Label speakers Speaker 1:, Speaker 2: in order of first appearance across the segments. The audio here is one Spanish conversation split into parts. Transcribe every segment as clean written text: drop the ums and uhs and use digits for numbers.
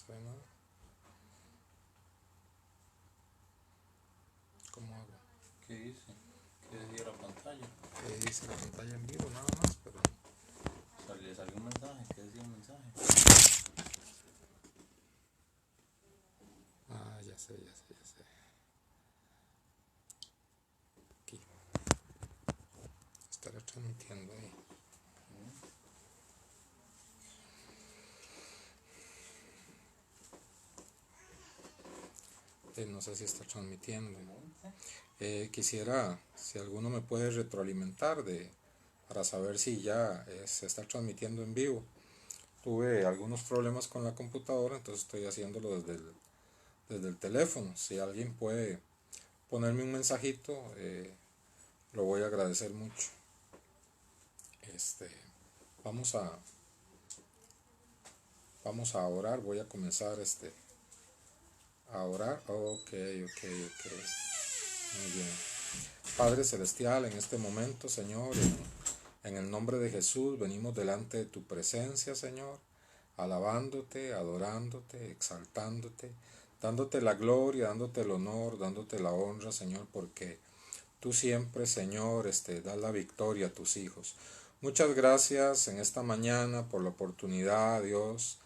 Speaker 1: se ve nada. ¿Cómo hago?
Speaker 2: ¿Qué dice? ¿Qué decía la pantalla?
Speaker 1: Dice la pantalla en vivo nada más, pero
Speaker 2: ¿Le salió un mensaje? ¿Qué decía el mensaje?
Speaker 1: ya sé. Aquí. Estará transmitiendo ahí. No sé si está transmitiendo. Quisiera, si alguno me puede retroalimentar para saber si ya se está transmitiendo en vivo. Tuve algunos problemas con la computadora, entonces estoy haciéndolo desde el teléfono. Si alguien puede ponerme un mensajito, lo voy a agradecer mucho. Vamos a orar. Voy a comenzar a orar. Ok. Muy bien. Padre Celestial, en este momento, Señor, en el nombre de Jesús, venimos delante de tu presencia, Señor, alabándote, adorándote, exaltándote, dándote la gloria, dándote el honor, dándote la honra, Señor, porque tú siempre, Señor, das la victoria a tus hijos. Muchas gracias en esta mañana por la oportunidad, Dios,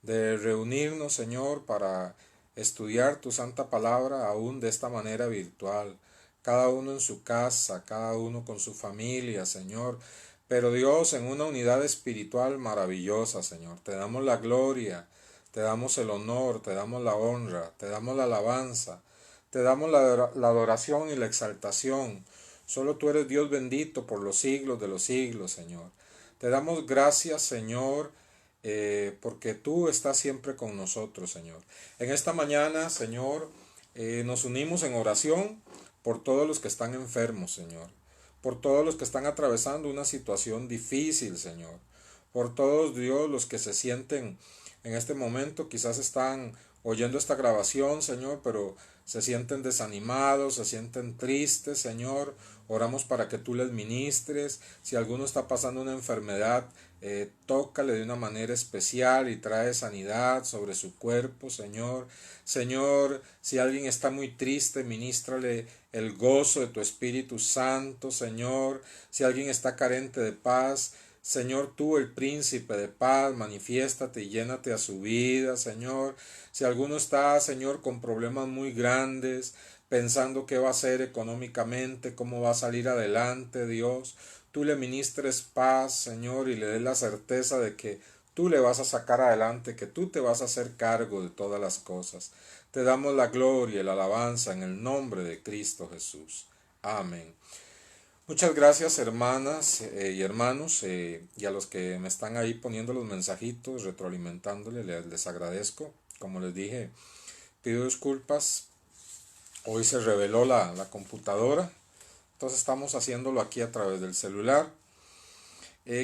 Speaker 1: de reunirnos, Señor, para estudiar tu santa palabra aún de esta manera virtual. Cada uno en su casa, cada uno con su familia, Señor. Pero Dios, en una unidad espiritual maravillosa, Señor. Te damos la gloria, te damos el honor, te damos la honra, te damos la alabanza, te damos la adoración y la exaltación. Solo tú eres Dios bendito por los siglos de los siglos, Señor. Te damos gracias, Señor, porque tú estás siempre con nosotros, Señor. En esta mañana, Señor, nos unimos en oración por todos los que están enfermos, Señor. Por todos los que están atravesando una situación difícil, Señor. Por todos, Dios, los que se sienten en este momento, quizás están oyendo esta grabación, Señor, pero se sienten desanimados, se sienten tristes, Señor. Oramos para que tú les ministres. Si alguno está pasando una enfermedad, tócale de una manera especial y trae sanidad sobre su cuerpo, Señor. Señor, si alguien está muy triste, ministrale el gozo de tu Espíritu Santo, Señor. Si alguien está carente de paz, Señor, tú, el príncipe de paz, manifiéstate y llénate a su vida, Señor. Si alguno está, Señor, con problemas muy grandes, pensando qué va a hacer económicamente, cómo va a salir adelante, Dios, tú le ministres paz, Señor, y le des la certeza de que tú le vas a sacar adelante, que tú te vas a hacer cargo de todas las cosas. Te damos la gloria y la alabanza en el nombre de Cristo Jesús. Amén. Muchas gracias, hermanas y hermanos, y a los que me están ahí poniendo los mensajitos, retroalimentándole, les agradezco. Como les dije, pido disculpas. Hoy se reveló la computadora, entonces estamos haciéndolo aquí a través del celular.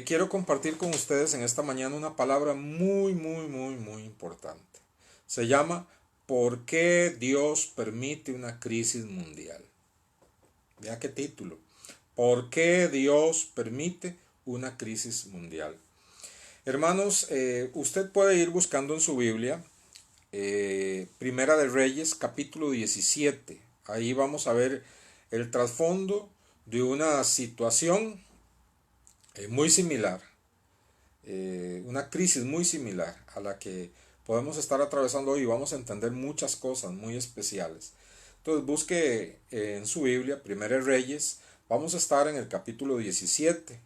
Speaker 1: Quiero compartir con ustedes en esta mañana una palabra muy importante. Se llama ¿por qué Dios permite una crisis mundial? Vea qué título. ¿Por qué Dios permite una crisis mundial? Hermanos, usted puede ir buscando en su Biblia, Primera de Reyes, capítulo 17. Ahí vamos a ver el trasfondo de una situación muy similar, una crisis muy similar a la que podemos estar atravesando hoy y vamos a entender muchas cosas muy especiales. Entonces busque en su Biblia, Primera de Reyes, vamos a estar en el capítulo 17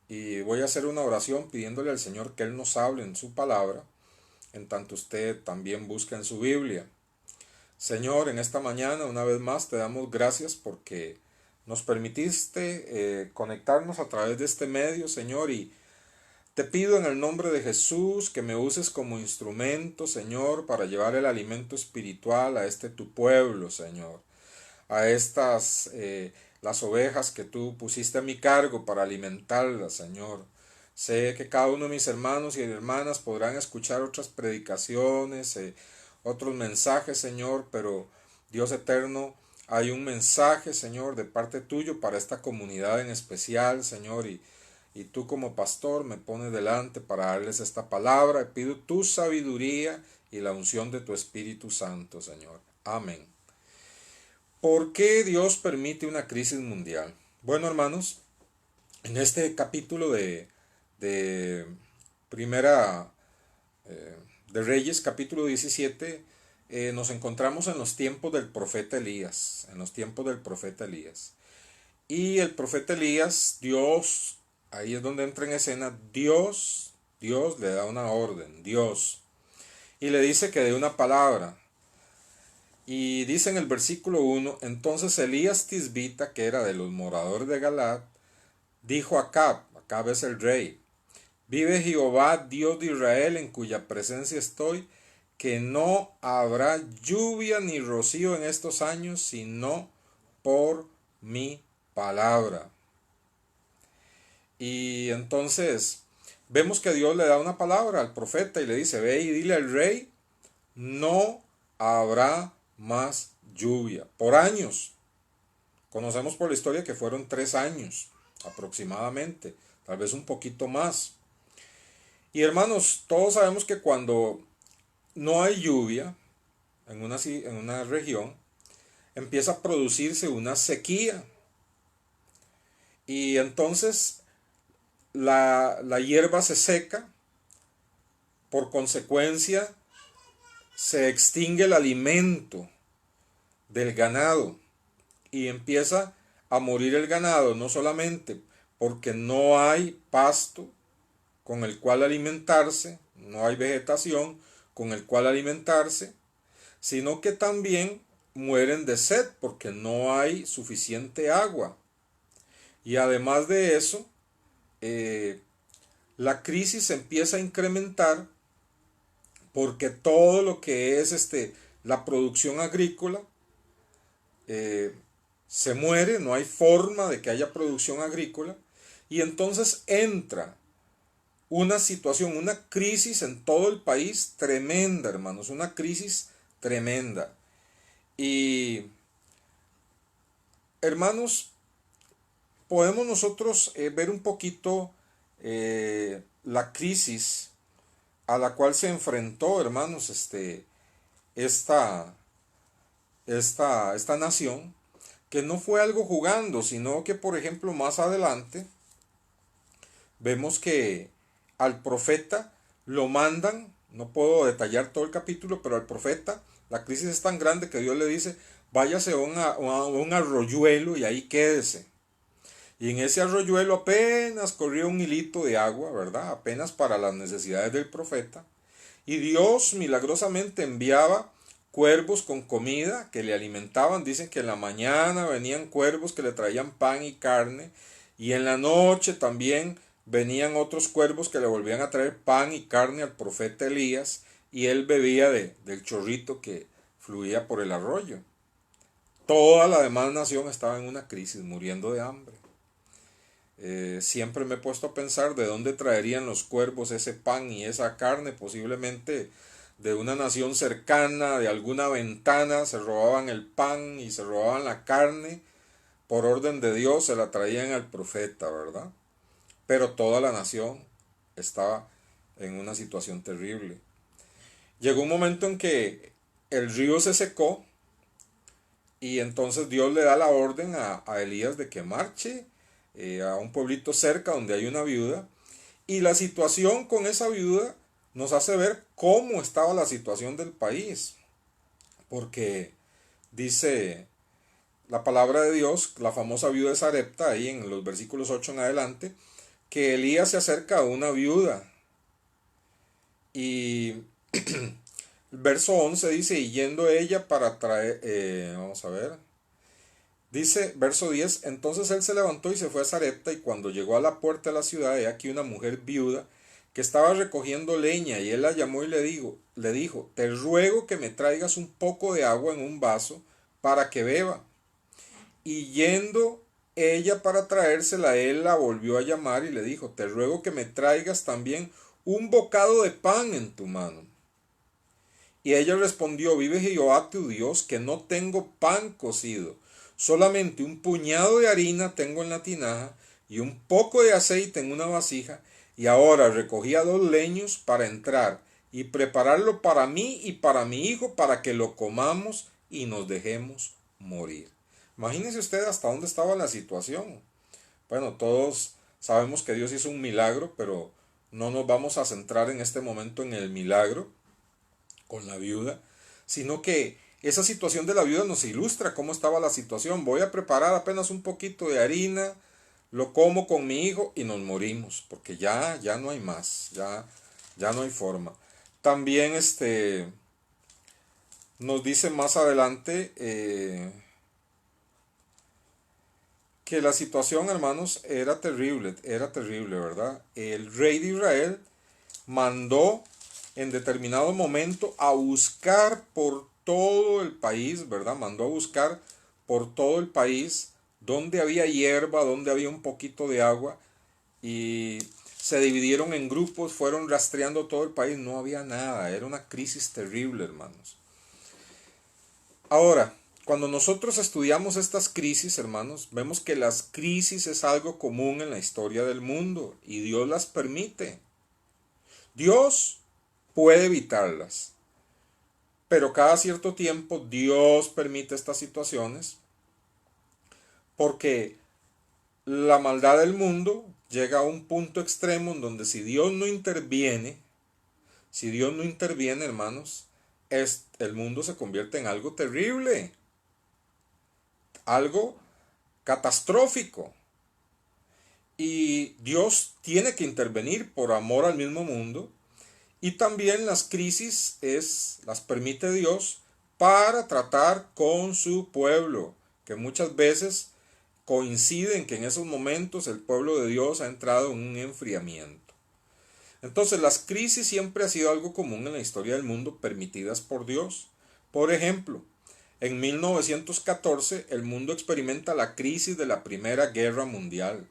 Speaker 1: y voy a hacer una oración pidiéndole al Señor que Él nos hable en su palabra, en tanto usted también busca en su Biblia. Señor, en esta mañana una vez más te damos gracias porque nos permitiste conectarnos a través de este medio, Señor, y te pido en el nombre de Jesús que me uses como instrumento, Señor, para llevar el alimento espiritual a tu pueblo, Señor, a las ovejas que tú pusiste a mi cargo para alimentarlas, Señor. Sé que cada uno de mis hermanos y hermanas podrán escuchar otras predicaciones, otros mensajes, Señor, pero Dios eterno, hay un mensaje, Señor, de parte tuyo para esta comunidad en especial, Señor, y tú como pastor me pones delante para darles esta palabra. Pido tu sabiduría y la unción de tu Espíritu Santo, Señor. Amén. ¿Por qué Dios permite una crisis mundial? Bueno, hermanos, en este capítulo de Primera de Reyes, capítulo 17, nos encontramos en los tiempos del profeta Elías, en los tiempos del profeta Elías. Y el profeta Elías, Dios, ahí es donde entra en escena, Dios le da una orden, Dios, y le dice que dé una palabra. Y dice en el versículo 1, entonces Elías Tisbita, que era de los moradores de Galaad, dijo a Acab es el rey, vive Jehová, Dios de Israel, en cuya presencia estoy, que no habrá lluvia ni rocío en estos años, sino por mi palabra. Y entonces vemos que Dios le da una palabra al profeta y le dice, ve y dile al rey, no habrá más lluvia por años. Conocemos por la historia que fueron 3 años aproximadamente, tal vez un poquito más. Y hermanos, todos sabemos que cuando no hay lluvia en una región, empieza a producirse una sequía. Y entonces la hierba se seca, por consecuencia se extingue el alimento del ganado y empieza a morir el ganado, no solamente porque no hay pasto con el cual alimentarse, no hay vegetación con el cual alimentarse, sino que también mueren de sed porque no hay suficiente agua. Y además de eso, la crisis empieza a incrementar porque todo lo que es la producción agrícola se muere, no hay forma de que haya producción agrícola, y entonces entra una situación, una crisis en todo el país tremenda, hermanos, una crisis tremenda. Y hermanos, podemos nosotros ver un poquito la crisis a la cual se enfrentó, hermanos, esta nación, que no fue algo jugando, sino que, por ejemplo, más adelante vemos que al profeta lo mandan, no puedo detallar todo el capítulo, pero al profeta la crisis es tan grande que Dios le dice, váyase a un arroyuelo y ahí quédese. Y en ese arroyuelo apenas corría un hilito de agua, ¿verdad? Apenas para las necesidades del profeta. Y Dios milagrosamente enviaba cuervos con comida que le alimentaban. Dicen que en la mañana venían cuervos que le traían pan y carne. Y en la noche también venían otros cuervos que le volvían a traer pan y carne al profeta Elías. Y él bebía del chorrito que fluía por el arroyo. Toda la demás nación estaba en una crisis, muriendo de hambre. Siempre me he puesto a pensar de dónde traerían los cuervos ese pan y esa carne, posiblemente de una nación cercana, de alguna ventana, se robaban el pan y se robaban la carne, por orden de Dios se la traían al profeta, ¿verdad? Pero toda la nación estaba en una situación terrible. Llegó un momento en que el río se secó y entonces Dios le da la orden a Elías de que marche a un pueblito cerca donde hay una viuda, y la situación con esa viuda nos hace ver cómo estaba la situación del país, porque dice la palabra de Dios, la famosa viuda de Sarepta, ahí en los versículos 8 en adelante, que Elías se acerca a una viuda, y el verso 11 dice, y yendo ella para traer, vamos a ver, dice, verso 10, entonces él se levantó y se fue a Sarepta, y cuando llegó a la puerta de la ciudad, he aquí una mujer viuda que estaba recogiendo leña, y él la llamó y le dijo, te ruego que me traigas un poco de agua en un vaso para que beba. Y yendo ella para traérsela, él la volvió a llamar y le dijo, te ruego que me traigas también un bocado de pan en tu mano. Y ella respondió, vive Jehová tu Dios, que no tengo pan cocido, solamente un puñado de harina tengo en la tinaja y un poco de aceite en una vasija, y ahora recogía 2 leños para entrar y prepararlo para mí y para mi hijo para que lo comamos y nos dejemos morir. Imagínense usted hasta dónde estaba la situación. Bueno, todos sabemos que Dios hizo un milagro, pero no nos vamos a centrar en este momento en el milagro con la viuda, sino que esa situación de la viuda nos ilustra cómo estaba la situación. Voy a preparar apenas un poquito de harina, lo como con mi hijo y nos morimos, porque ya no hay más, ya no hay forma. También nos dice más adelante que la situación, hermanos, era terrible, ¿verdad? El rey de Israel mandó en determinado momento a buscar por todo el país, ¿verdad? Mandó a buscar por todo el país donde había hierba, donde había un poquito de agua, y se dividieron en grupos, fueron rastreando todo el país, no había nada, era una crisis terrible, hermanos. Ahora, cuando nosotros estudiamos estas crisis, hermanos, vemos que las crisis es algo común en la historia del mundo y Dios las permite. Dios puede evitarlas, pero cada cierto tiempo Dios permite estas situaciones porque la maldad del mundo llega a un punto extremo en donde si Dios no interviene, hermanos, el mundo se convierte en algo terrible, algo catastrófico. Y Dios tiene que intervenir por amor al mismo mundo. Y también las crisis las permite Dios para tratar con su pueblo, que muchas veces coinciden que en esos momentos el pueblo de Dios ha entrado en un enfriamiento. Entonces las crisis siempre ha sido algo común en la historia del mundo, permitidas por Dios. Por ejemplo, en 1914 el mundo experimenta la crisis de la Primera Guerra Mundial.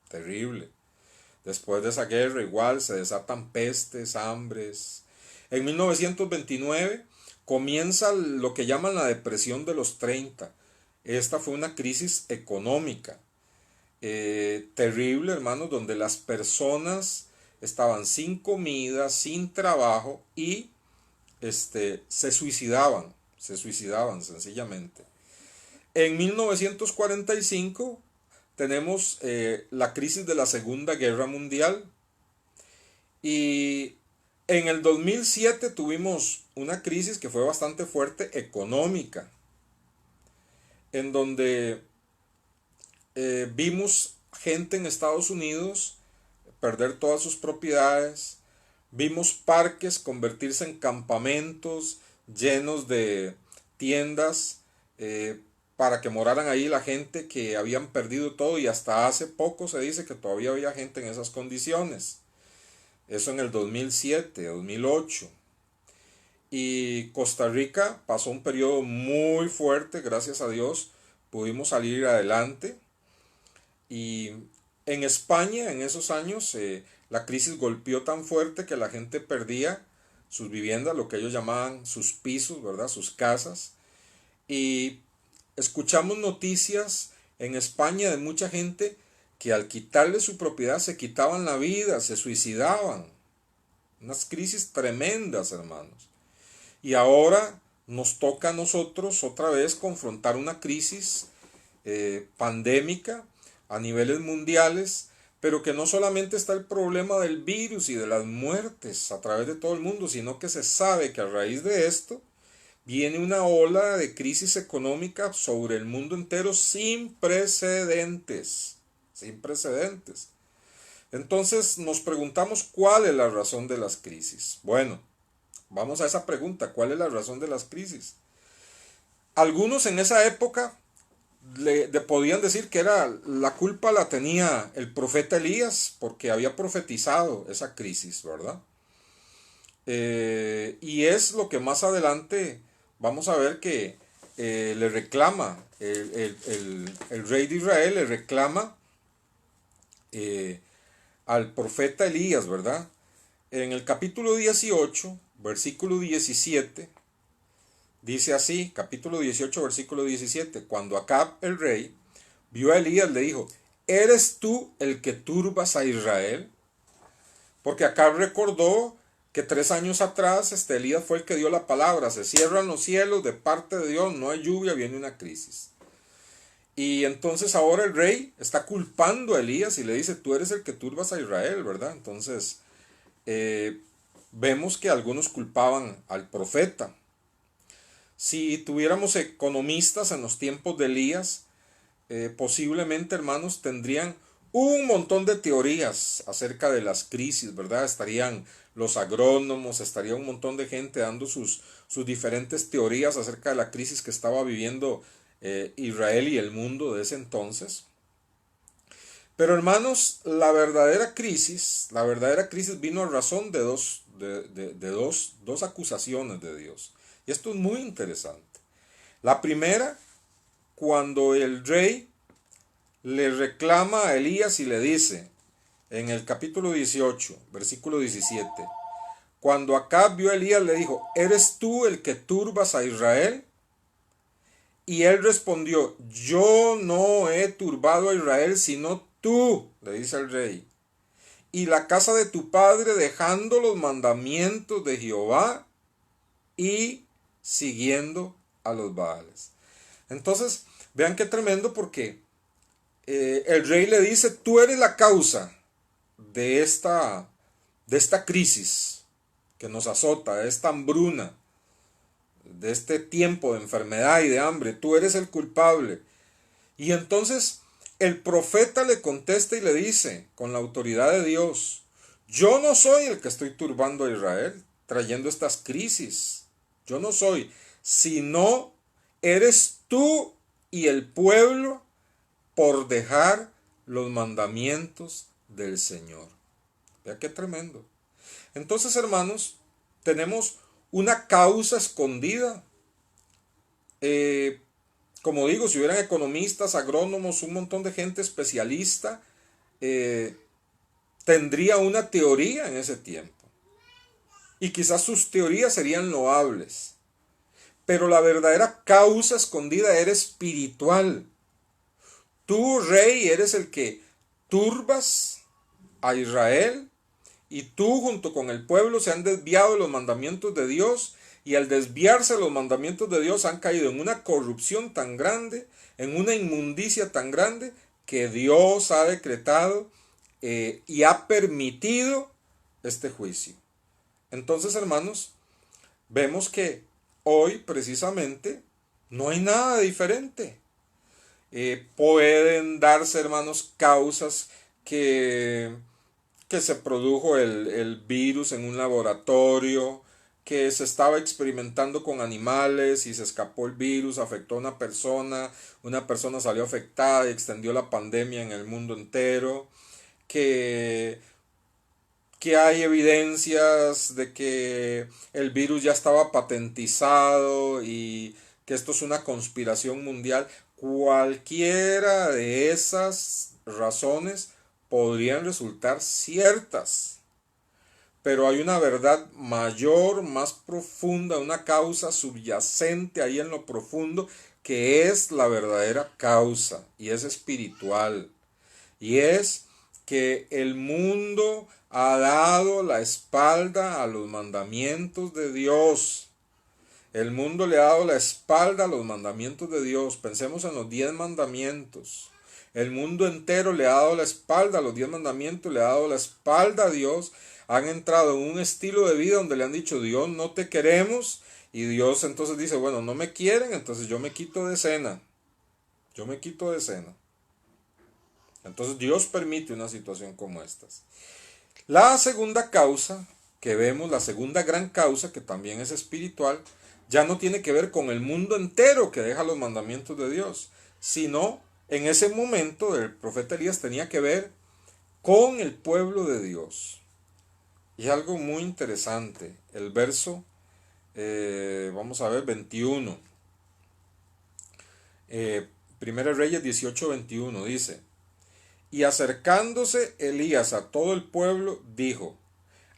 Speaker 1: Terrible. Después de esa guerra igual se desatan pestes, hambres. En 1929 comienza lo que llaman la depresión de los 30. Esta fue una crisis económica terrible, hermanos, donde las personas estaban sin comida, sin trabajo y se suicidaban sencillamente. En 1945 tenemos la crisis de la Segunda Guerra Mundial y en el 2007 tuvimos una crisis que fue bastante fuerte económica, en donde vimos gente en Estados Unidos perder todas sus propiedades, vimos parques convertirse en campamentos llenos de tiendas para que moraran ahí la gente que habían perdido todo, y hasta hace poco se dice que todavía había gente en esas condiciones. Eso en el 2007, 2008. Y Costa Rica pasó un periodo muy fuerte, gracias a Dios pudimos salir adelante. Y en España en esos años la crisis golpeó tan fuerte que la gente perdía sus viviendas, lo que ellos llamaban sus pisos, ¿verdad? Sus casas. Y escuchamos noticias en España de mucha gente que al quitarle su propiedad se quitaban la vida, se suicidaban. Unas crisis tremendas, hermanos. Y ahora nos toca a nosotros otra vez confrontar una crisis pandémica a niveles mundiales, pero que no solamente está el problema del virus y de las muertes a través de todo el mundo, sino que se sabe que a raíz de esto viene una ola de crisis económica sobre el mundo entero sin precedentes, sin precedentes. Entonces nos preguntamos cuál es la razón de las crisis. Bueno, vamos a esa pregunta, ¿cuál es la razón de las crisis? Algunos en esa época le podían decir que la culpa la tenía el profeta Elías porque había profetizado esa crisis, ¿verdad? Y es lo que más adelante vamos a ver que le reclama, el rey de Israel le reclama al profeta Elías, ¿verdad? En el capítulo 18, versículo 17, dice así, capítulo 18, versículo 17, cuando Acab el rey vio a Elías, le dijo, ¿eres tú el que turbas a Israel? Porque Acab recordó que 3 años atrás Elías fue el que dio la palabra, se cierran los cielos de parte de Dios, no hay lluvia, viene una crisis. Y entonces ahora el rey está culpando a Elías y le dice, tú eres el que turbas a Israel, ¿verdad? Entonces vemos que algunos culpaban al profeta. Si tuviéramos economistas en los tiempos de Elías, posiblemente, hermanos, tendrían un montón de teorías acerca de las crisis, ¿verdad? Estarían los agrónomos, estaría un montón de gente dando sus diferentes teorías acerca de la crisis que estaba viviendo Israel y el mundo de ese entonces. Pero, hermanos, la verdadera crisis vino a razón de dos acusaciones de Dios. Y esto es muy interesante. La primera, cuando el rey le reclama a Elías y le dice, en el capítulo 18, versículo 17, cuando Acab vio a Elías le dijo, ¿eres tú el que turbas a Israel? Y él respondió, yo no he turbado a Israel, sino tú, le dice el rey, y la casa de tu padre dejando los mandamientos de Jehová y siguiendo a los Baales. Entonces, vean qué tremendo, porque el rey le dice, tú eres la causa de esta crisis que nos azota, de esta hambruna, de este tiempo de enfermedad y de hambre, tú eres el culpable. Y entonces el profeta le contesta y le dice, con la autoridad de Dios, yo no soy el que estoy turbando a Israel, trayendo estas crisis, yo no soy, sino eres tú y el pueblo por dejar los mandamientos del Señor. Vea qué tremendo. Entonces, hermanos, tenemos una causa escondida. Como digo, si hubieran economistas, agrónomos, un montón de gente especialista, tendría una teoría en ese tiempo. Y quizás sus teorías serían loables. Pero la verdadera causa escondida era espiritual. Tú, rey, eres el que turbas a Israel, y tú junto con el pueblo se han desviado de los mandamientos de Dios, y al desviarse de los mandamientos de Dios han caído en una corrupción tan grande, en una inmundicia tan grande, que Dios ha decretado y ha permitido este juicio. Entonces, hermanos, vemos que hoy precisamente no hay nada diferente. Pueden darse, hermanos, causas que se produjo el virus en un laboratorio, que se estaba experimentando con animales y se escapó el virus, afectó a una persona salió afectada y extendió la pandemia en el mundo entero, que hay evidencias de que el virus ya estaba patentizado y que esto es una conspiración mundial. Cualquiera de esas razones podrían resultar ciertas, pero hay una verdad mayor, más profunda, una causa subyacente ahí en lo profundo, que es la verdadera causa, y es espiritual, y es que el mundo ha dado la espalda a los mandamientos de Dios. El mundo le ha dado la espalda a los mandamientos de Dios. Pensemos en los 10 mandamientos. El mundo entero le ha dado la espalda a los 10 mandamientos, le ha dado la espalda a Dios. Han entrado en un estilo de vida donde le han dicho, Dios, no te queremos. Y Dios entonces dice, bueno, no me quieren, entonces yo me quito de escena. Yo me quito de escena. Entonces Dios permite una situación como estas. La segunda causa que vemos, la segunda gran causa, que también es espiritual, ya no tiene que ver con el mundo entero que deja los mandamientos de Dios, sino en ese momento el profeta Elías tenía que ver con el pueblo de Dios. Y algo muy interesante, el verso, vamos a ver, 21. Primera Reyes 18:21 dice, y acercándose Elías a todo el pueblo, dijo,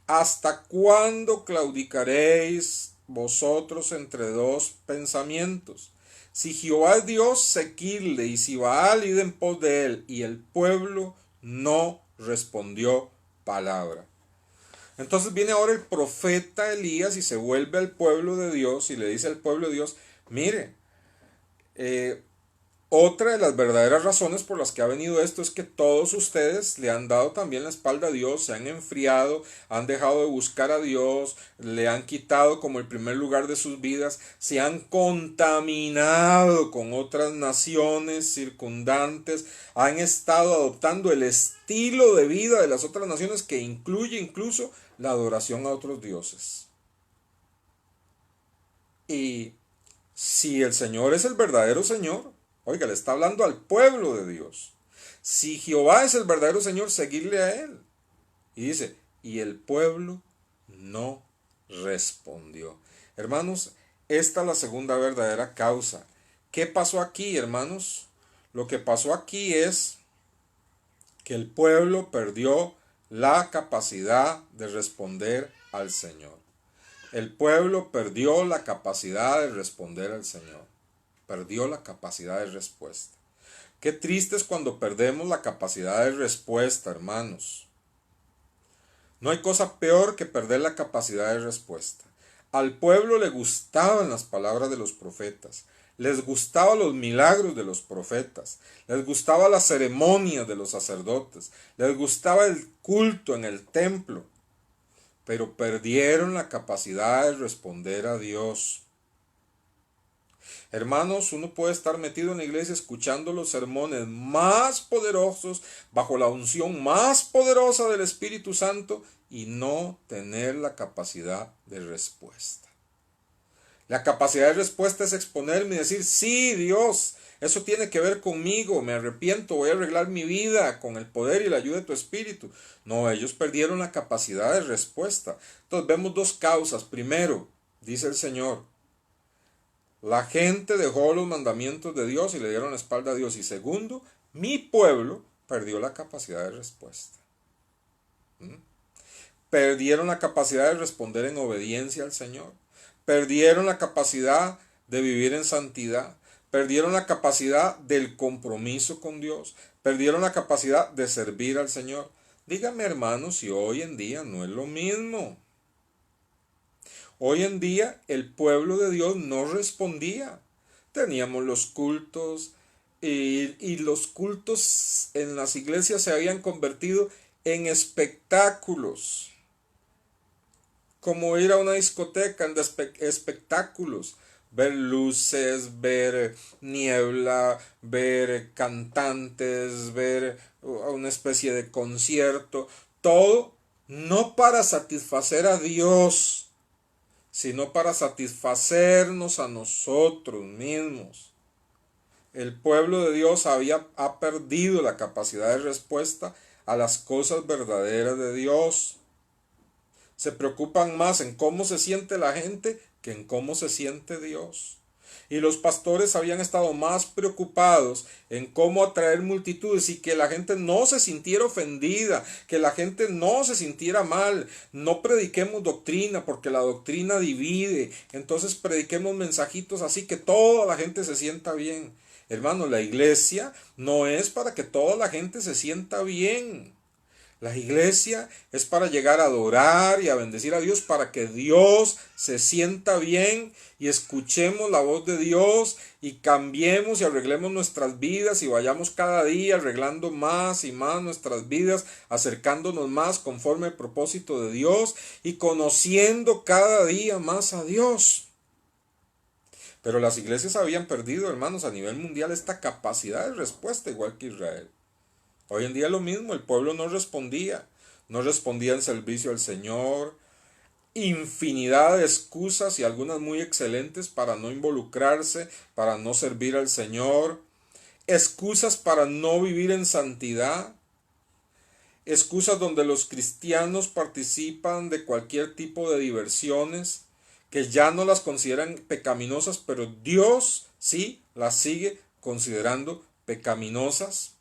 Speaker 1: ¿hasta cuándo claudicaréis vosotros entre dos pensamientos? Si Jehová es Dios, seguidle, y si Baal, id en pos de él. Y el pueblo no respondió palabra. Entonces viene ahora el profeta Elías y se vuelve al pueblo de Dios y le dice al pueblo de Dios, mire, otra de las verdaderas razones por las que ha venido esto es que todos ustedes le han dado también la espalda a Dios, se han enfriado, han dejado de buscar a Dios, le han quitado como el primer lugar de sus vidas, se han contaminado con otras naciones circundantes, han estado adoptando el estilo de vida de las otras naciones que incluye incluso la adoración a otros dioses. Y si el Señor es el verdadero Señor, oiga, le está hablando al pueblo de Dios. Si Jehová es el verdadero Señor, seguirle a Él. Y dice, y el pueblo no respondió. Hermanos, esta es la segunda verdadera causa. ¿Qué pasó aquí, hermanos? Lo que pasó aquí es que el pueblo perdió la capacidad de responder al Señor. El pueblo perdió la capacidad de responder al Señor. Perdió la capacidad de respuesta. Qué triste es cuando perdemos la capacidad de respuesta, hermanos. No hay cosa peor que perder la capacidad de respuesta. Al pueblo le gustaban las palabras de los profetas, les gustaban los milagros de los profetas, les gustaba las ceremonias de los sacerdotes, les gustaba el culto en el templo, pero perdieron la capacidad de responder a Dios. Hermanos, uno puede estar metido en la iglesia escuchando los sermones más poderosos, bajo la unción más poderosa del Espíritu Santo, y no tener la capacidad de respuesta. La capacidad de respuesta es exponerme y decir, sí, Dios, eso tiene que ver conmigo, me arrepiento, voy a arreglar mi vida con el poder y la ayuda de tu Espíritu. No, ellos perdieron la capacidad de respuesta. Entonces vemos dos causas. Primero, dice el Señor, la gente dejó los mandamientos de Dios y le dieron la espalda a Dios. Y segundo, mi pueblo perdió la capacidad de respuesta. Perdieron la capacidad de responder en obediencia al Señor. Perdieron la capacidad de vivir en santidad. Perdieron la capacidad del compromiso con Dios. Perdieron la capacidad de servir al Señor. Dígame, hermanos, si hoy en día no es lo mismo. Hoy en día el pueblo de Dios no respondía. Teníamos los cultos y los cultos en las iglesias se habían convertido en espectáculos. Como ir a una discoteca en espectáculos. Ver luces, ver niebla, ver cantantes, ver una especie de concierto. Todo no para satisfacer a Dios, sino para satisfacernos a nosotros mismos. El pueblo de Dios ha perdido la capacidad de respuesta a las cosas verdaderas de Dios. Se preocupan más en cómo se siente la gente que en cómo se siente Dios. Y los pastores habían estado más preocupados en cómo atraer multitudes y que la gente no se sintiera ofendida, que la gente no se sintiera mal. No prediquemos doctrina porque la doctrina divide. Entonces prediquemos mensajitos así que toda la gente se sienta bien. Hermano, la iglesia no es para que toda la gente se sienta bien. La iglesia es para llegar a adorar y a bendecir a Dios, para que Dios se sienta bien y escuchemos la voz de Dios y cambiemos y arreglemos nuestras vidas y vayamos cada día arreglando más y más nuestras vidas, acercándonos más conforme al propósito de Dios y conociendo cada día más a Dios. Pero las iglesias habían perdido, hermanos, a nivel mundial esta capacidad de respuesta, igual que Israel. Hoy en día lo mismo, el pueblo no respondía en servicio al Señor, infinidad de excusas y algunas muy excelentes para no involucrarse, para no servir al Señor, excusas para no vivir en santidad, excusas donde los cristianos participan de cualquier tipo de diversiones que ya no las consideran pecaminosas, pero Dios sí las sigue considerando pecaminosas.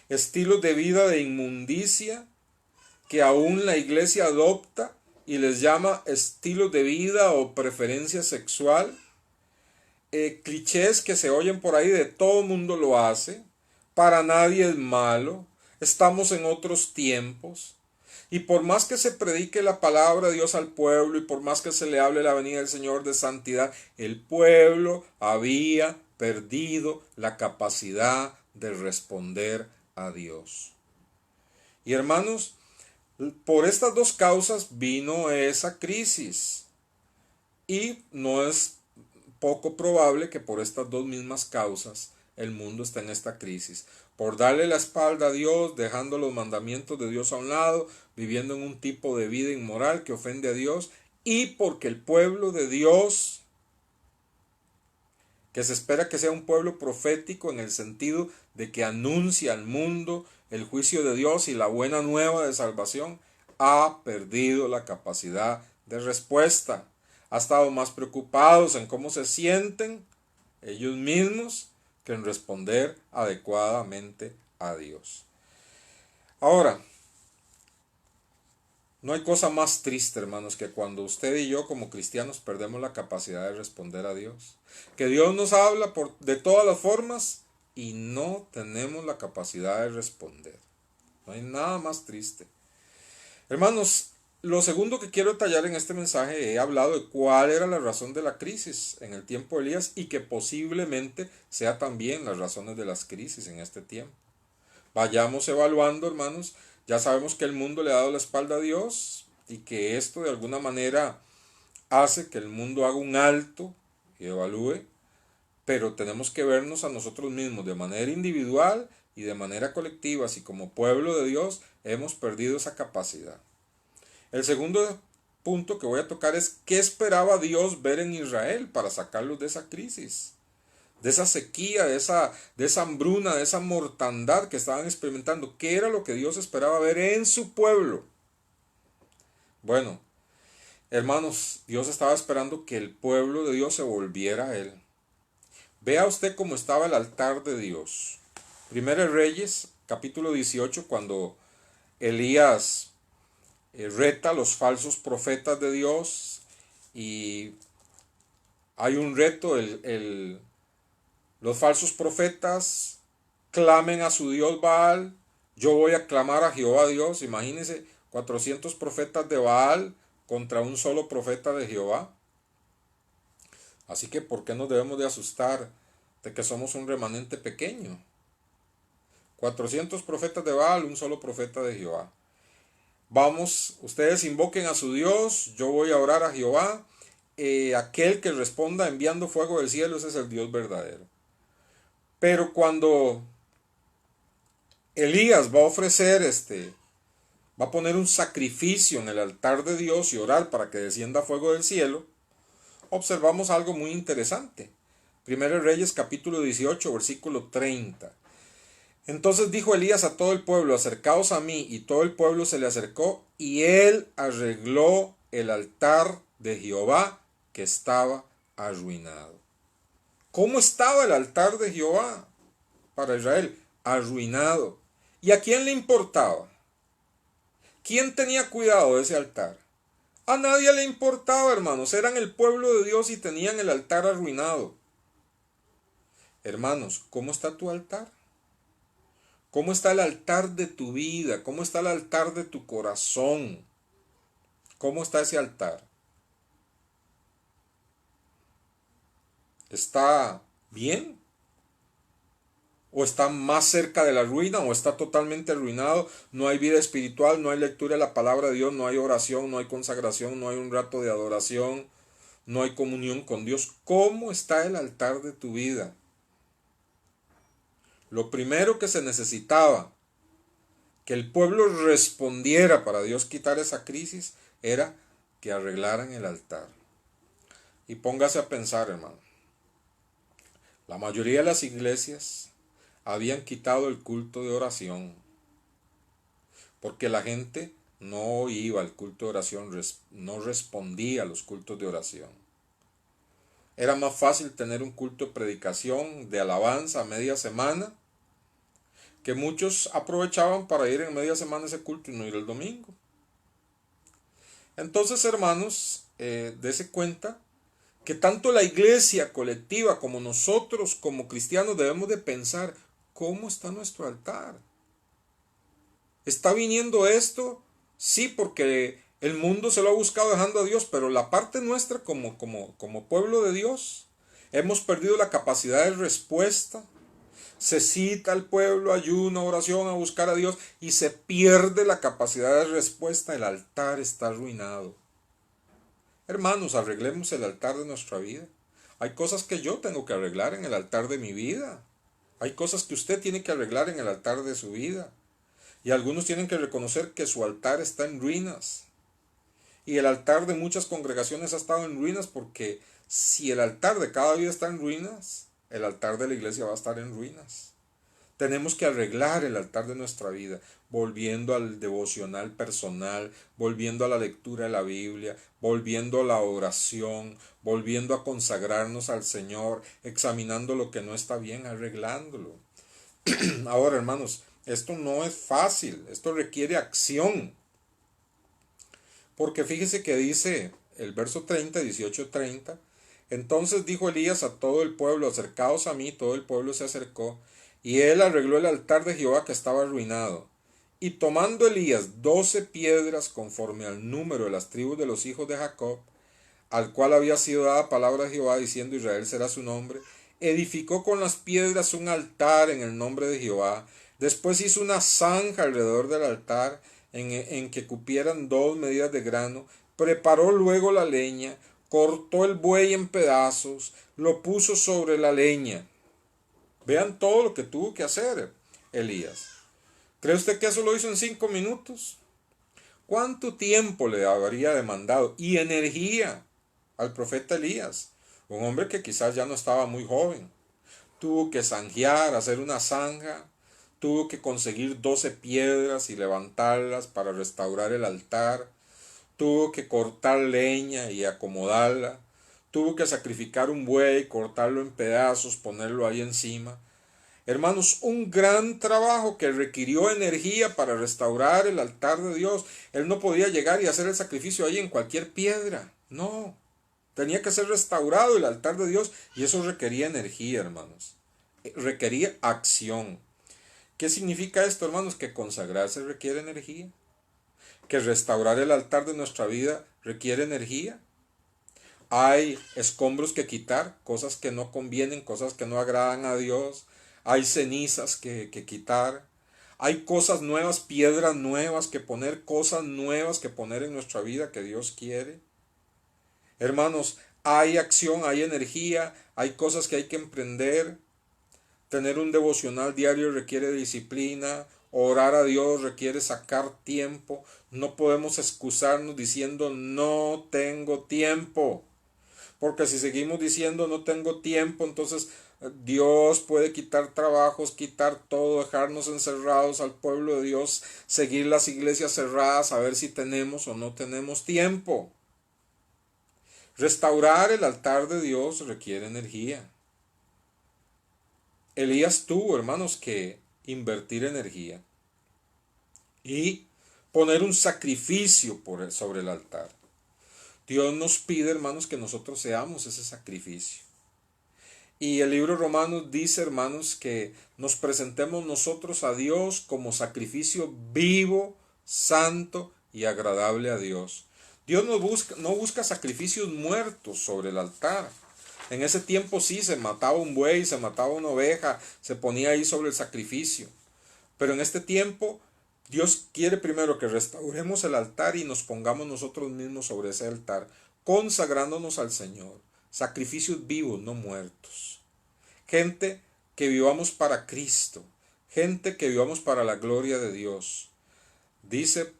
Speaker 1: Estilos de vida de inmundicia que aún la iglesia adopta y les llama estilos de vida o preferencia sexual. Clichés que se oyen por ahí de todo mundo lo hace, para nadie es malo, estamos en otros tiempos. Y por más que se predique la palabra de Dios al pueblo y por más que se le hable la venida del Señor de santidad, el pueblo había perdido la capacidad de responder a Dios. Y hermanos, por estas dos causas vino esa crisis. Y no es poco probable que por estas dos mismas causas el mundo está en esta crisis. Por darle la espalda a Dios, dejando los mandamientos de Dios a un lado, viviendo en un tipo de vida inmoral que ofende a Dios, y porque el pueblo de Dios, que se espera que sea un pueblo profético en el sentido de que anuncia al mundo el juicio de Dios y la buena nueva de salvación, ha perdido la capacidad de respuesta. Ha estado más preocupados en cómo se sienten ellos mismos que en responder adecuadamente a Dios. Ahora, no hay cosa más triste, hermanos, que cuando usted y yo como cristianos perdemos la capacidad de responder a Dios. Que Dios nos habla de todas las formas y no tenemos la capacidad de responder. No hay nada más triste. Hermanos, lo segundo que quiero detallar en este mensaje, he hablado de cuál era la razón de la crisis en el tiempo de Elías y que posiblemente sea también las razones de las crisis en este tiempo. Vayamos evaluando, hermanos. Ya sabemos que el mundo le ha dado la espalda a Dios y que esto de alguna manera hace que el mundo haga un alto y evalúe, pero tenemos que vernos a nosotros mismos de manera individual y de manera colectiva, así como pueblo de Dios hemos perdido esa capacidad. El segundo punto que voy a tocar es qué esperaba Dios ver en Israel para sacarlos de esa crisis, de esa sequía, de esa hambruna, de esa mortandad que estaban experimentando. ¿Qué era lo que Dios esperaba ver en su pueblo? Bueno, hermanos, Dios estaba esperando que el pueblo de Dios se volviera a Él. Vea usted cómo estaba el altar de Dios. Primero Reyes, capítulo 18, cuando Elías reta a los falsos profetas de Dios y hay un reto, los falsos profetas clamen a su Dios Baal, yo voy a clamar a Jehová Dios. Imagínense 400 profetas de Baal contra un solo profeta de Jehová. Así que ¿por qué nos debemos de asustar de que somos un remanente pequeño? 400 profetas de Baal, un solo profeta de Jehová. Vamos, ustedes invoquen a su Dios, yo voy a orar a Jehová. Aquel que responda enviando fuego del cielo, ese es el Dios verdadero. Pero cuando Elías va a ofrecer va a poner un sacrificio en el altar de Dios y orar para que descienda fuego del cielo, observamos algo muy interesante. Primero Reyes capítulo 18, versículo 30. Entonces dijo Elías a todo el pueblo, acercaos a mí, y todo el pueblo se le acercó, y él arregló el altar de Jehová que estaba arruinado. ¿Cómo estaba el altar de Jehová para Israel? Arruinado. ¿Y a quién le importaba? ¿Quién tenía cuidado de ese altar? A nadie le importaba, hermanos. Eran el pueblo de Dios y tenían el altar arruinado. Hermanos, ¿cómo está tu altar? ¿Cómo está el altar de tu vida? ¿Cómo está el altar de tu corazón? ¿Cómo está ese altar? ¿Está bien? ¿O está más cerca de la ruina? ¿O está totalmente arruinado? No hay vida espiritual, no hay lectura de la palabra de Dios, no hay oración, no hay consagración, no hay un rato de adoración, no hay comunión con Dios. ¿Cómo está el altar de tu vida? Lo primero que se necesitaba que el pueblo respondiera para Dios quitar esa crisis era que arreglaran el altar. Y póngase a pensar, hermano. La mayoría de las iglesias habían quitado el culto de oración porque la gente no iba al culto de oración, no respondía a los cultos de oración. Era más fácil tener un culto de predicación, de alabanza a media semana, que muchos aprovechaban para ir en media semana a ese culto y no ir el domingo. Entonces, hermanos, dése cuenta que tanto la iglesia colectiva como nosotros como cristianos debemos de pensar cómo está nuestro altar. ¿Está viniendo esto Sí, porque el mundo se lo ha buscado dejando a Dios, pero la parte nuestra como pueblo de Dios, hemos perdido la capacidad de respuesta. Se cita al pueblo, ayuno, oración, a buscar a Dios y se pierde la capacidad de respuesta. El altar está arruinado. Hermanos, arreglemos el altar de nuestra vida. Hay cosas que yo tengo que arreglar en el altar de mi vida. Hay cosas que usted tiene que arreglar en el altar de su vida. Y algunos tienen que reconocer que su altar está en ruinas. Y el altar de muchas congregaciones ha estado en ruinas porque si el altar de cada vida está en ruinas, el altar de la iglesia va a estar en ruinas. Tenemos que arreglar el altar de nuestra vida, volviendo al devocional personal, volviendo a la lectura de la Biblia, volviendo a la oración, volviendo a consagrarnos al Señor, examinando lo que no está bien, arreglándolo. Ahora, hermanos, esto no es fácil, esto requiere acción. Porque fíjese que dice el verso 30, 18-30, entonces dijo Elías a todo el pueblo, acercaos a mí, todo el pueblo se acercó, y él arregló el altar de Jehová que estaba arruinado. Y tomando Elías 12 piedras conforme al número de las tribus de los hijos de Jacob, al cual había sido dada palabra de Jehová diciendo Israel será su nombre, edificó con las piedras un altar en el nombre de Jehová. Después hizo una zanja alrededor del altar en que cupieran 2 medidas de grano. Preparó luego la leña, cortó el buey en pedazos, lo puso sobre la leña. Vean todo lo que tuvo que hacer Elías. ¿Cree usted que eso lo hizo en 5 minutos? ¿Cuánto tiempo le habría demandado? Y energía al profeta Elías, un hombre que quizás ya no estaba muy joven. Tuvo que zanjear, hacer una zanja, tuvo que conseguir 12 piedras y levantarlas para restaurar el altar, tuvo que cortar leña y acomodarla, tuvo que sacrificar un buey, cortarlo en pedazos, ponerlo ahí encima. Hermanos, un gran trabajo que requirió energía para restaurar el altar de Dios. Él no podía llegar y hacer el sacrificio ahí en cualquier piedra. No, tenía que ser restaurado el altar de Dios y eso requería energía, hermanos. Requería acción. ¿Qué significa esto, hermanos? Que consagrarse requiere energía. Que restaurar el altar de nuestra vida requiere energía. Hay escombros que quitar, cosas que no convienen, cosas que no agradan a Dios. Hay cenizas que quitar. Hay cosas nuevas, piedras nuevas que poner, cosas nuevas que poner en nuestra vida que Dios quiere. Hermanos, hay acción, hay energía, hay cosas que hay que emprender. Tener un devocional diario requiere disciplina. Orar a Dios requiere sacar tiempo. No podemos excusarnos diciendo no tengo tiempo. Porque si seguimos diciendo no tengo tiempo, entonces Dios puede quitar trabajos, quitar todo, dejarnos encerrados al pueblo de Dios, seguir las iglesias cerradas, a ver si tenemos o no tenemos tiempo. Restaurar el altar de Dios requiere energía. Elías tuvo, hermanos, que invertir energía y poner un sacrificio sobre el altar. Dios nos pide, hermanos, que nosotros seamos ese sacrificio. Y el libro Romanos dice, hermanos, que nos presentemos nosotros a Dios como sacrificio vivo, santo y agradable a Dios. Dios no busca sacrificios muertos sobre el altar. En ese tiempo sí, se mataba un buey, se mataba una oveja, se ponía ahí sobre el sacrificio. Pero en este tiempo Dios quiere primero que restauremos el altar y nos pongamos nosotros mismos sobre ese altar, consagrándonos al Señor. Sacrificios vivos, no muertos. Gente que vivamos para Cristo, gente que vivamos para la gloria de Dios. Dice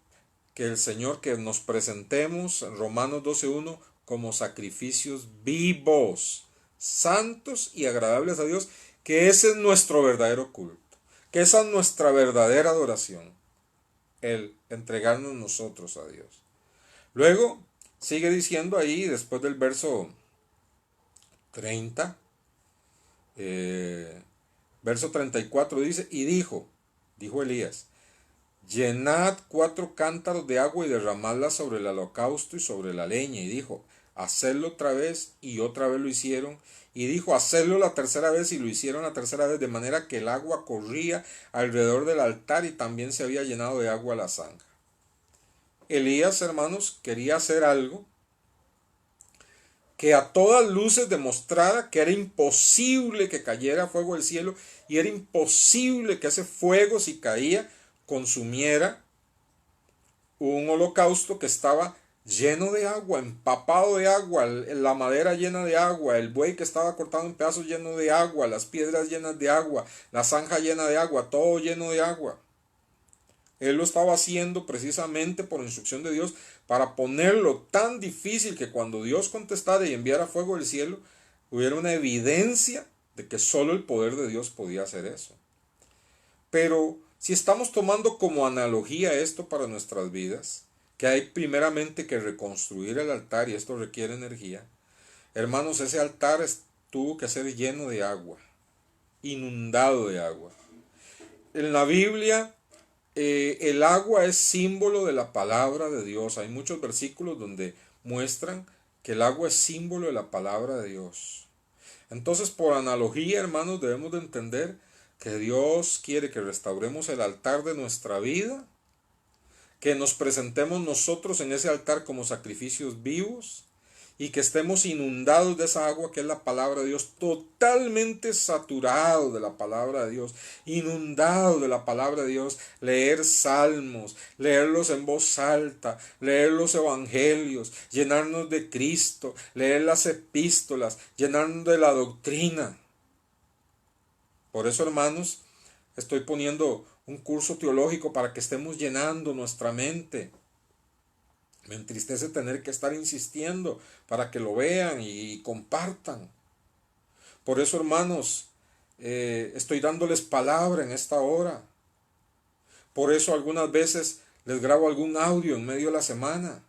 Speaker 1: que el Señor que nos presentemos, Romanos 12:1, como sacrificios vivos, santos y agradables a Dios, que ese es nuestro verdadero culto, que esa es nuestra verdadera adoración, el entregarnos nosotros a Dios. Luego sigue diciendo ahí, después del verso 30, verso 34 dice, y dijo Elías, llenad 4 cántaros de agua y derramadla sobre el holocausto y sobre la leña. Y dijo, hacedlo otra vez, y otra vez lo hicieron. Y dijo, hacedlo la tercera vez, y lo hicieron la tercera vez, de manera que el agua corría alrededor del altar y también se había llenado de agua la zanja. Elías, hermanos, quería hacer algo que a todas luces demostrara que era imposible que cayera fuego del cielo y era imposible que ese fuego, si caía, consumiera un holocausto que estaba lleno de agua, empapado de agua, la madera llena de agua, el buey que estaba cortado en pedazos lleno de agua, las piedras llenas de agua, la zanja llena de agua, todo lleno de agua. Él lo estaba haciendo precisamente por instrucción de Dios para ponerlo tan difícil que cuando Dios contestara y enviara fuego del cielo, hubiera una evidencia de que solo el poder de Dios podía hacer eso. Pero si estamos tomando como analogía esto para nuestras vidas, que hay primeramente que reconstruir el altar y esto requiere energía, hermanos, ese altar tuvo que ser lleno de agua, inundado de agua. En la Biblia, el agua es símbolo de la palabra de Dios. Hay muchos versículos donde muestran que el agua es símbolo de la palabra de Dios. Entonces, por analogía, hermanos, debemos de entender que Dios quiere que restauremos el altar de nuestra vida, que nos presentemos nosotros en ese altar como sacrificios vivos y que estemos inundados de esa agua que es la palabra de Dios, totalmente saturados de la palabra de Dios, inundados de la palabra de Dios, leer salmos, leerlos en voz alta, leer los evangelios, llenarnos de Cristo, leer las epístolas, llenarnos de la doctrina. Por eso, hermanos, estoy poniendo un curso teológico para que estemos llenando nuestra mente. Me entristece tener que estar insistiendo para que lo vean y compartan. Por eso, hermanos, estoy dándoles palabra en esta hora. Por eso algunas veces les grabo algún audio en medio de la semana.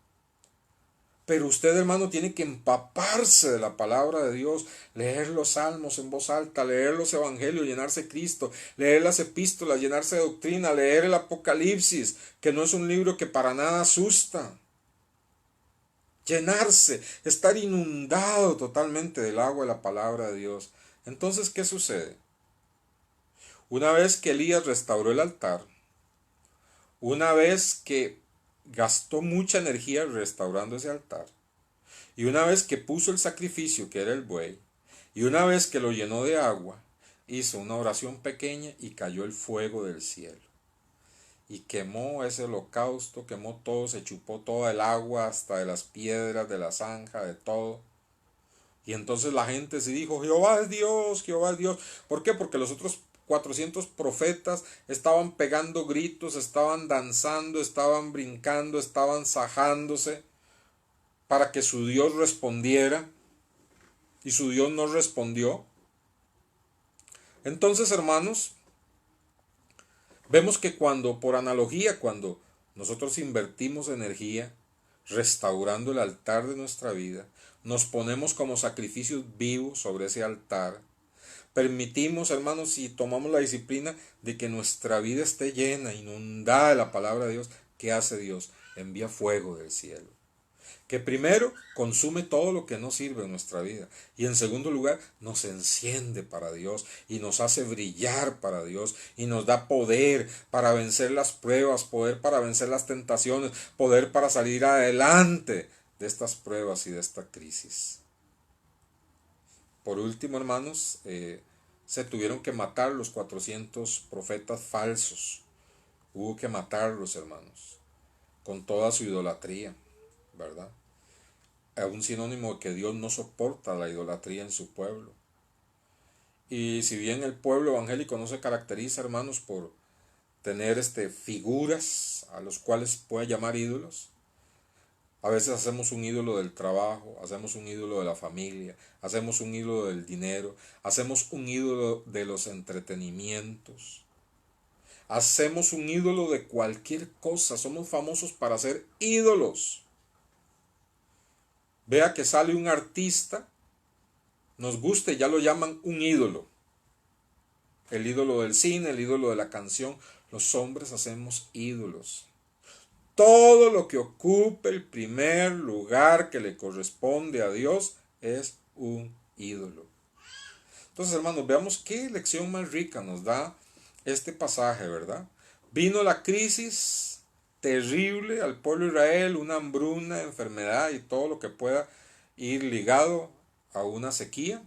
Speaker 1: Pero usted, hermano, tiene que empaparse de la palabra de Dios, leer los salmos en voz alta, leer los evangelios, llenarse de Cristo, leer las epístolas, llenarse de doctrina, leer el Apocalipsis, que no es un libro que para nada asusta. Llenarse, estar inundado totalmente del agua de la palabra de Dios. Entonces, ¿qué sucede? Una vez que Elías restauró el altar, una vez que gastó mucha energía restaurando ese altar, y una vez que puso el sacrificio que era el buey, y una vez que lo llenó de agua, hizo una oración pequeña y cayó el fuego del cielo. Y quemó ese holocausto, quemó todo, se chupó toda el agua, hasta de las piedras, de la zanja, de todo. Y entonces la gente se dijo, Jehová es Dios, Jehová es Dios. ¿Por qué? Porque los otros 400 profetas estaban pegando gritos, estaban danzando, estaban brincando, estaban sajándose para que su Dios respondiera. Y su Dios no respondió. Entonces, hermanos, vemos que por analogía, cuando nosotros invertimos energía restaurando el altar de nuestra vida, nos ponemos como sacrificios vivos sobre ese altar, permitimos, hermanos, y tomamos la disciplina de que nuestra vida esté llena, inundada de la palabra de Dios, ¿qué hace Dios? Envía fuego del cielo, que primero consume todo lo que no sirve en nuestra vida y en segundo lugar nos enciende para Dios y nos hace brillar para Dios y nos da poder para vencer las pruebas, poder para vencer las tentaciones, poder para salir adelante de estas pruebas y de esta crisis. Por último, hermanos, se tuvieron que matar los 400 profetas falsos. Hubo que matarlos, hermanos, con toda su idolatría, ¿verdad? Es un sinónimo de que Dios no soporta la idolatría en su pueblo. Y si bien el pueblo evangélico no se caracteriza, hermanos, por tener figuras a los cuales puede llamar ídolos, a veces hacemos un ídolo del trabajo, hacemos un ídolo de la familia, hacemos un ídolo del dinero, hacemos un ídolo de los entretenimientos, hacemos un ídolo de cualquier cosa, somos famosos para hacer ídolos. Vea que sale un artista, nos guste, ya lo llaman un ídolo. El ídolo del cine, el ídolo de la canción, los hombres hacemos ídolos. Todo lo que ocupe el primer lugar que le corresponde a Dios es un ídolo. Entonces, hermanos, veamos qué lección más rica nos da este pasaje, ¿verdad? Vino la crisis, terrible al pueblo de Israel, una hambruna, enfermedad y todo lo que pueda ir ligado a una sequía.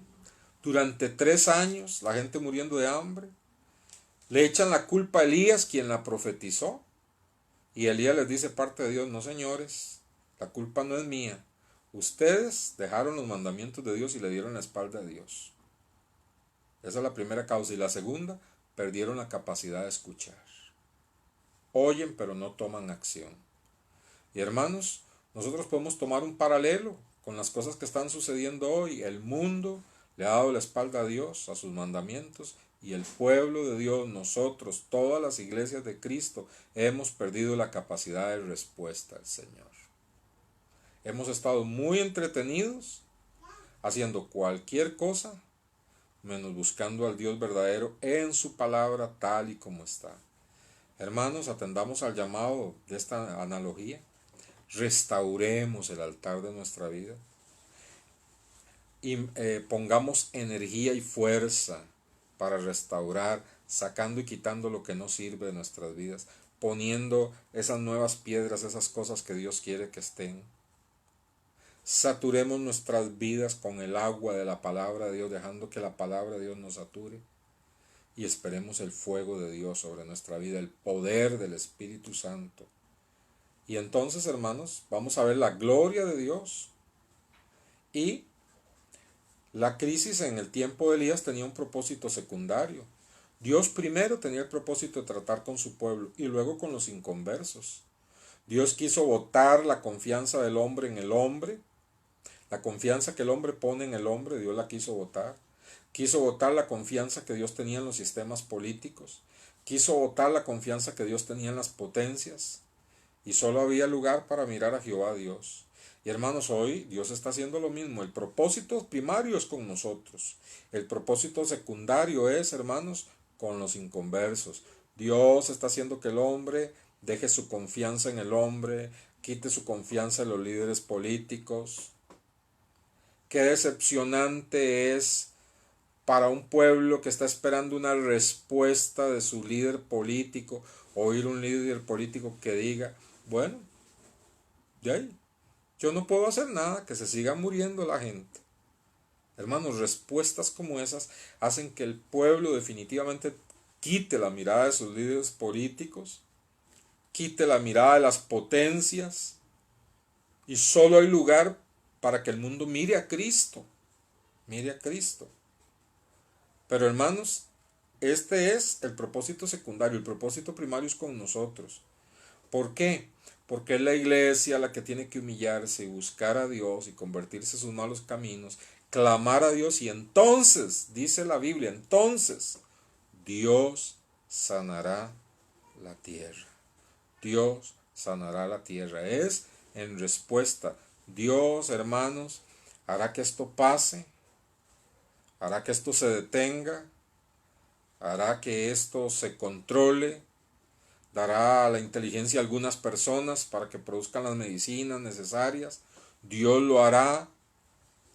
Speaker 1: Durante 3 años, la gente muriendo de hambre. Le echan la culpa a Elías, quien la profetizó. Y Elías les dice parte de Dios: no, señores, la culpa no es mía. Ustedes dejaron los mandamientos de Dios y le dieron la espalda a Dios. Esa es la primera causa. Y la segunda, perdieron la capacidad de escuchar. Oyen, pero no toman acción. Y hermanos, nosotros podemos tomar un paralelo con las cosas que están sucediendo hoy. El mundo le ha dado la espalda a Dios, a sus mandamientos, y el pueblo de Dios, nosotros, todas las iglesias de Cristo, hemos perdido la capacidad de respuesta al Señor. Hemos estado muy entretenidos haciendo cualquier cosa menos buscando al Dios verdadero en su palabra tal y como está. Hermanos, atendamos al llamado de esta analogía. Restauremos el altar de nuestra vida y pongamos energía y fuerza para restaurar, sacando y quitando lo que no sirve de nuestras vidas, poniendo esas nuevas piedras, esas cosas que Dios quiere que estén. Saturemos nuestras vidas con el agua de la palabra de Dios, dejando que la palabra de Dios nos sature, y esperemos el fuego de Dios sobre nuestra vida, el poder del Espíritu Santo. Y entonces, hermanos, vamos a ver la gloria de Dios. Y la crisis en el tiempo de Elías tenía un propósito secundario. Dios primero tenía el propósito de tratar con su pueblo y luego con los inconversos. Dios quiso botar la confianza del hombre en el hombre. La confianza que el hombre pone en el hombre, Dios la quiso botar. Quiso botar la confianza que Dios tenía en los sistemas políticos. Quiso botar la confianza que Dios tenía en las potencias. Y solo había lugar para mirar a Jehová Dios. Y hermanos, hoy Dios está haciendo lo mismo. El propósito primario es con nosotros. El propósito secundario es, hermanos, con los inconversos. Dios está haciendo que el hombre deje su confianza en el hombre, quite su confianza en los líderes políticos. Qué decepcionante es para un pueblo que está esperando una respuesta de su líder político, oír un líder político que diga: bueno, de ahí, yo no puedo hacer nada, que se siga muriendo la gente. Hermanos, respuestas como esas hacen que el pueblo definitivamente quite la mirada de sus líderes políticos, quite la mirada de las potencias, y solo hay lugar para que el mundo mire a Cristo, mire a Cristo. Pero hermanos, este es el propósito secundario. El propósito primario es con nosotros. ¿Por qué? Porque es la iglesia la que tiene que humillarse y buscar a Dios y convertirse en sus malos caminos, clamar a Dios, y entonces, dice la Biblia, entonces Dios sanará la tierra. Dios sanará la tierra. Es en respuesta. Dios, hermanos, hará que esto pase, hará que esto se detenga, hará que esto se controle, dará a la inteligencia a algunas personas para que produzcan las medicinas necesarias. Dios lo hará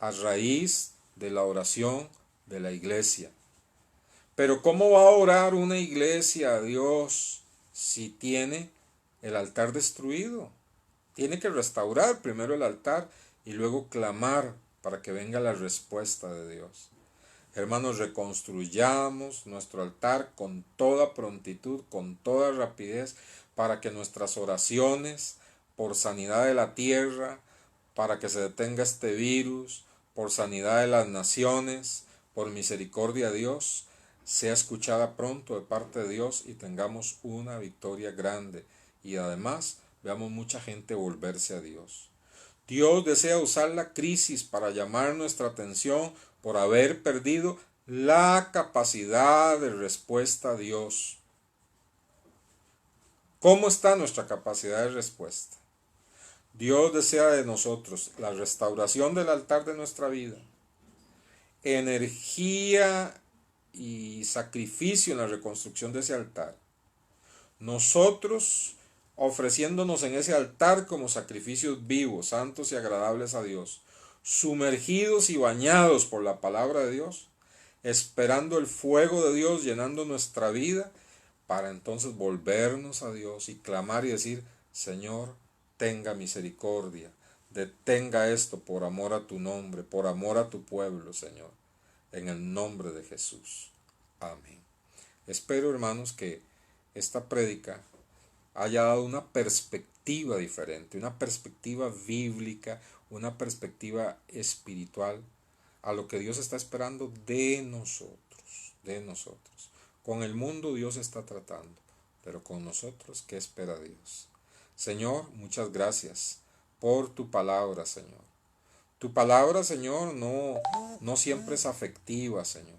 Speaker 1: a raíz de la oración de la iglesia. Pero ¿cómo va a orar una iglesia a Dios si tiene el altar destruido? Tiene que restaurar primero el altar y luego clamar para que venga la respuesta de Dios. Hermanos, reconstruyamos nuestro altar con toda prontitud, con toda rapidez, para que nuestras oraciones por sanidad de la tierra, para que se detenga este virus, por sanidad de las naciones, por misericordia de Dios, sea escuchada pronto de parte de Dios y tengamos una victoria grande. Y además veamos mucha gente volverse a Dios. Dios desea usar la crisis para llamar nuestra atención por haber perdido la capacidad de respuesta a Dios. ¿Cómo está nuestra capacidad de respuesta? Dios desea de nosotros la restauración del altar de nuestra vida, energía y sacrificio en la reconstrucción de ese altar. Nosotros ofreciéndonos en ese altar como sacrificios vivos, santos y agradables a Dios, sumergidos y bañados por la palabra de Dios, esperando el fuego de Dios llenando nuestra vida, para entonces volvernos a Dios y clamar y decir: Señor, tenga misericordia, detenga esto por amor a tu nombre, por amor a tu pueblo, Señor, en el nombre de Jesús. Amén. Espero, hermanos, que esta prédica haya dado una perspectiva diferente, una perspectiva bíblica, una perspectiva espiritual a lo que Dios está esperando de nosotros, de nosotros. Con el mundo Dios está tratando, pero con nosotros, ¿qué espera Dios? Señor, muchas gracias por tu palabra, Señor. Tu palabra, Señor, no siempre es afectiva, Señor.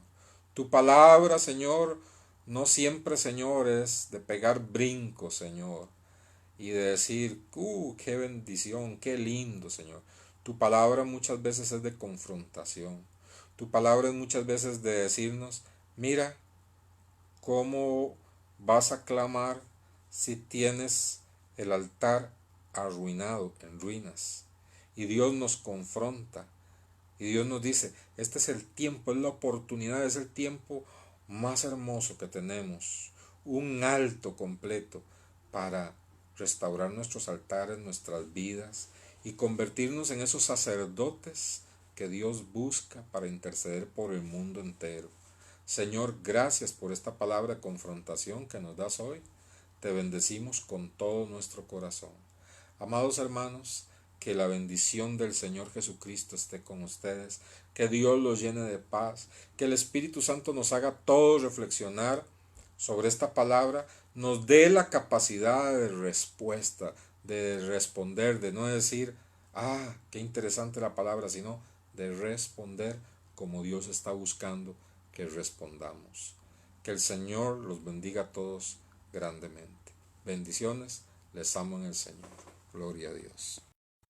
Speaker 1: Tu palabra, Señor, no siempre, Señor, es de pegar brincos, Señor, y de decir, qué bendición, qué lindo, Señor. Tu palabra muchas veces es de confrontación. Tu palabra es muchas veces de decirnos, mira cómo vas a clamar si tienes el altar arruinado, en ruinas. Y Dios nos confronta. Y Dios nos dice, este es el tiempo, es la oportunidad, es el tiempo más hermoso que tenemos. Un alto completo para restaurar nuestros altares, nuestras vidas y convertirnos en esos sacerdotes que Dios busca para interceder por el mundo entero. Señor, gracias por esta palabra de confrontación que nos das hoy. Te bendecimos con todo nuestro corazón. Amados hermanos, que la bendición del Señor Jesucristo esté con ustedes, que Dios los llene de paz, que el Espíritu Santo nos haga todos reflexionar sobre esta palabra, nos dé la capacidad de respuesta, de responder, de no decir, qué interesante la palabra, sino de responder como Dios está buscando que respondamos. Que el Señor los bendiga a todos grandemente. Bendiciones, les amo en el Señor. Gloria a Dios.